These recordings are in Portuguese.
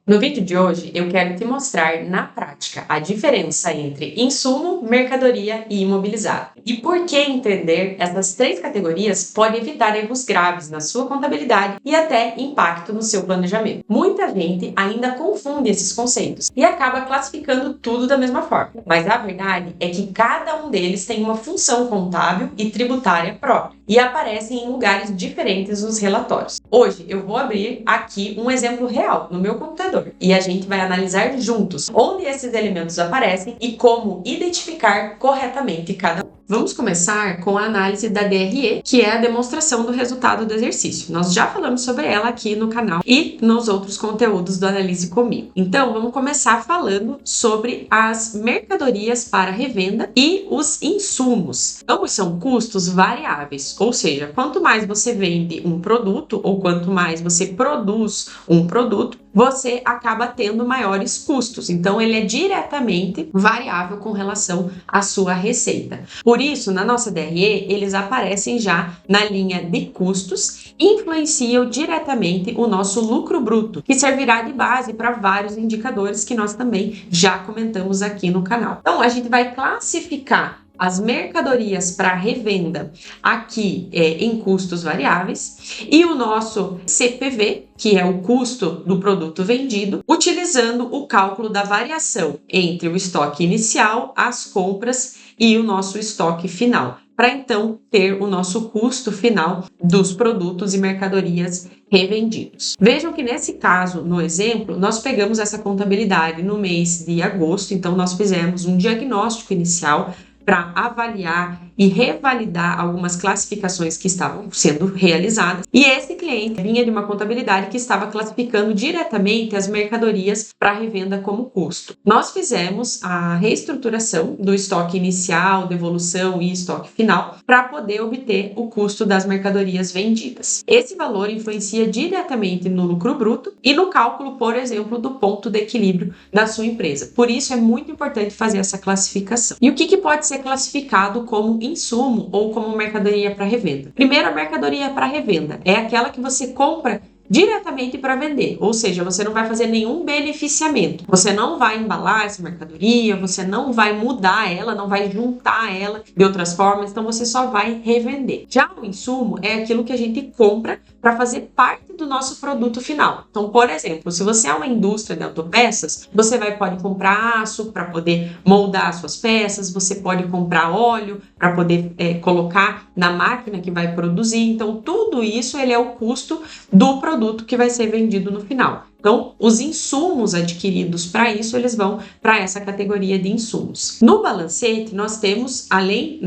No vídeo de hoje, eu quero te mostrar na prática a diferença entre insumo, mercadoria e imobilizado. E por que entender essas três categorias pode evitar erros graves na sua contabilidade e até impacto no seu planejamento. Muita gente ainda confunde esses conceitos e acaba classificando tudo da mesma forma. Mas a verdade é que cada um deles tem uma função contábil e tributária própria e aparecem em lugares diferentes nos relatórios. Hoje eu vou abrir aqui um exemplo real no meu computador e a gente vai analisar juntos onde esses elementos aparecem e como identificar corretamente cada um. Vamos começar com a análise da DRE, que é a demonstração do resultado do exercício. Nós já falamos sobre ela aqui no canal e nos outros conteúdos do Analise Comigo. Então, vamos começar falando sobre as mercadorias para revenda e os insumos. Ambos são custos variáveis, ou seja, quanto mais você vende um produto ou quanto mais você produz um produto, você acaba tendo maiores custos. Então, ele é diretamente variável com relação à sua receita. Por isso, na nossa DRE, eles aparecem já na linha de custos e influenciam diretamente o nosso lucro bruto, que servirá de base para vários indicadores que nós também já comentamos aqui no canal. Então, a gente vai classificar as mercadorias para revenda aqui em custos variáveis e o nosso CPV, que é o custo do produto vendido, utilizando o cálculo da variação entre o estoque inicial, as compras e o nosso estoque final, para então ter o nosso custo final dos produtos e mercadorias revendidos. Vejam que nesse caso, no exemplo, nós pegamos essa contabilidade no mês de agosto, então nós fizemos um diagnóstico inicial para avaliar e revalidar algumas classificações que estavam sendo realizadas. E esse cliente vinha de uma contabilidade que estava classificando diretamente as mercadorias para revenda como custo. Nós fizemos a reestruturação do estoque inicial, devolução e estoque final para poder obter o custo das mercadorias vendidas. Esse valor influencia diretamente no lucro bruto e no cálculo, por exemplo, do ponto de equilíbrio da sua empresa. Por isso é muito importante fazer essa classificação. E o que pode ser classificado como insumo ou como mercadoria para revenda? Primeiro, a mercadoria para revenda é aquela que você compra diretamente para vender, ou seja, você não vai fazer nenhum beneficiamento, você não vai embalar essa mercadoria, você não vai mudar ela, não vai juntar ela de outras formas, então você só vai revender. Já o insumo é aquilo que a gente compra para fazer parte do nosso produto final. Então, por exemplo, se você é uma indústria de autopeças, você pode comprar aço para poder moldar suas peças, você pode comprar óleo para poder colocar na máquina que vai produzir. Então, tudo isso ele é o custo do produto que vai ser vendido no final. Então, os insumos adquiridos para isso, eles vão para essa categoria de insumos. No balancete, nós temos, além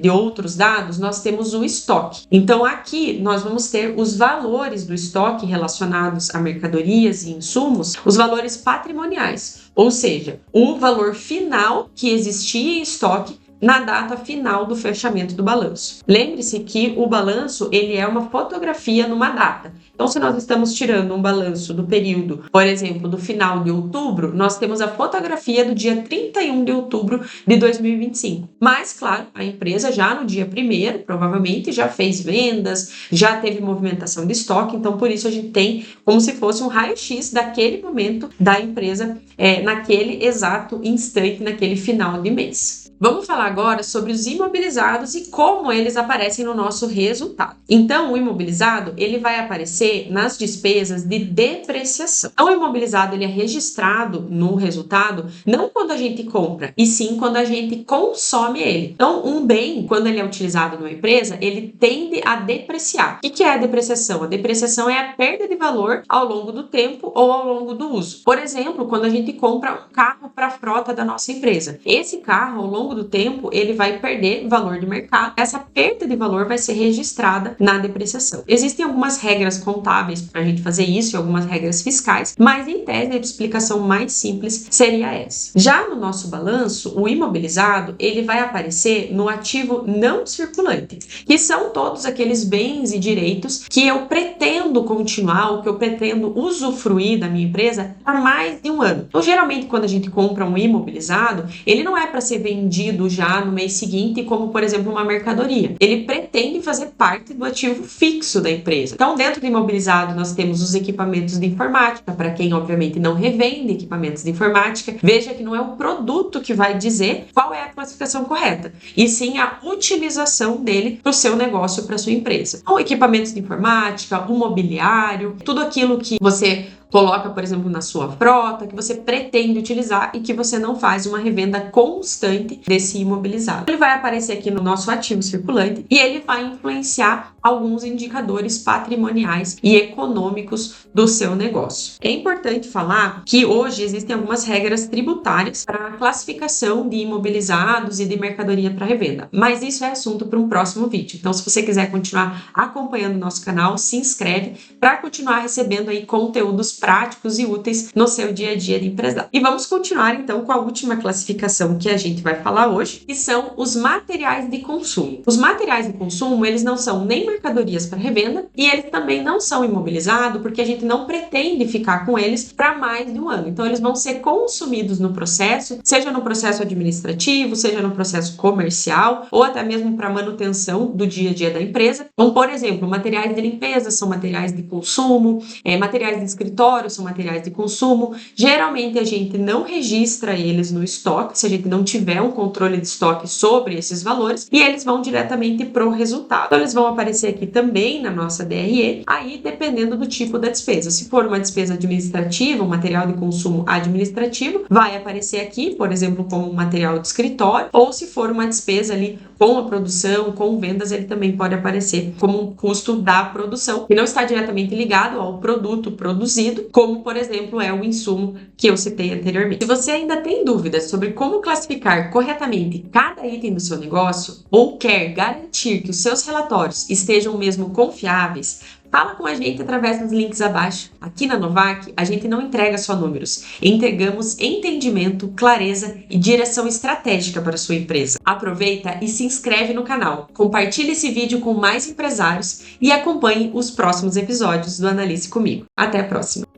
de outros dados, nós temos o estoque. Então, aqui nós vamos ter os valores do estoque relacionados a mercadorias e insumos, os valores patrimoniais, ou seja, o valor final que existia em estoque na data final do fechamento do balanço. Lembre-se que o balanço ele é uma fotografia numa data. Então, se nós estamos tirando um balanço do período, por exemplo, do final de outubro, nós temos a fotografia do dia 31 de outubro de 2025. Mas, claro, a empresa já no dia 1º, provavelmente, já fez vendas, já teve movimentação de estoque, então por isso a gente tem como se fosse um raio-x daquele momento da empresa, naquele exato instante, naquele final de mês. Vamos falar agora sobre os imobilizados e como eles aparecem no nosso resultado. Então, o imobilizado, ele vai aparecer nas despesas de depreciação. Então, o imobilizado, ele é registrado no resultado não quando a gente compra, e sim quando a gente consome ele. Então, um bem, quando ele é utilizado numa empresa, ele tende a depreciar. O que é a depreciação? A depreciação é a perda de valor ao longo do tempo ou ao longo do uso. Por exemplo, quando a gente compra um carro para a frota da nossa empresa. Esse carro, ao longo do tempo, ele vai perder valor de mercado. Essa perda de valor vai ser registrada na depreciação. Existem algumas regras contábeis para a gente fazer isso e algumas regras fiscais, mas em tese a explicação mais simples seria essa. Já no nosso balanço, o imobilizado, ele vai aparecer no ativo não circulante, que são todos aqueles bens e direitos que eu pretendo continuar ou que eu pretendo usufruir da minha empresa há mais de um ano. Então, geralmente, quando a gente compra um imobilizado, ele não é para ser vendido vendido já no mês seguinte, como por exemplo uma mercadoria. Ele pretende fazer parte do ativo fixo da empresa. Então, dentro do imobilizado, nós temos os equipamentos de informática, para quem obviamente não revende equipamentos de informática. Veja que não é o produto que vai dizer qual é a classificação correta, e sim a utilização dele para o seu negócio, para a sua empresa. Então, equipamentos de informática, o mobiliário, tudo aquilo que você coloca, por exemplo, na sua frota, que você pretende utilizar e que você não faz uma revenda constante desse imobilizado. Ele vai aparecer aqui no nosso ativo circulante e ele vai influenciar alguns indicadores patrimoniais e econômicos do seu negócio. É importante falar que hoje existem algumas regras tributárias para a classificação de imobilizados e de mercadoria para revenda, mas isso é assunto para um próximo vídeo. Então, se você quiser continuar acompanhando o nosso canal, se inscreve para continuar recebendo aí conteúdos práticos e úteis no seu dia a dia de empresário. E vamos continuar então com a última classificação que a gente vai falar hoje, que são os materiais de consumo. Os materiais de consumo, eles não são nem mercadorias para revenda e eles também não são imobilizados, porque a gente não pretende ficar com eles para mais de um ano. Então, eles vão ser consumidos no processo, seja no processo administrativo, seja no processo comercial, ou até mesmo para manutenção do dia a dia da empresa. Então, por exemplo, materiais de limpeza são materiais de consumo, materiais de escritório são materiais de consumo. Geralmente a gente não registra eles no estoque, se a gente não tiver um controle de estoque sobre esses valores, e eles vão diretamente para o resultado. Então, eles vão aparecer aqui também na nossa DRE, aí dependendo do tipo da despesa. Se for uma despesa administrativa, um material de consumo administrativo, vai aparecer aqui, por exemplo, como material de escritório, ou se for uma despesa ali com a produção, com vendas, ele também pode aparecer como um custo da produção, que não está diretamente ligado ao produto produzido, como, por exemplo, é o insumo que eu citei anteriormente. Se você ainda tem dúvidas sobre como classificar corretamente cada item do seu negócio, ou quer garantir que os seus relatórios estejam mesmo confiáveis, fala com a gente através dos links abaixo. Aqui na Novac, a gente não entrega só números, entregamos entendimento, clareza e direção estratégica para a sua empresa. Aproveita e se inscreve no canal, compartilhe esse vídeo com mais empresários e acompanhe os próximos episódios do Analise Comigo. Até a próxima!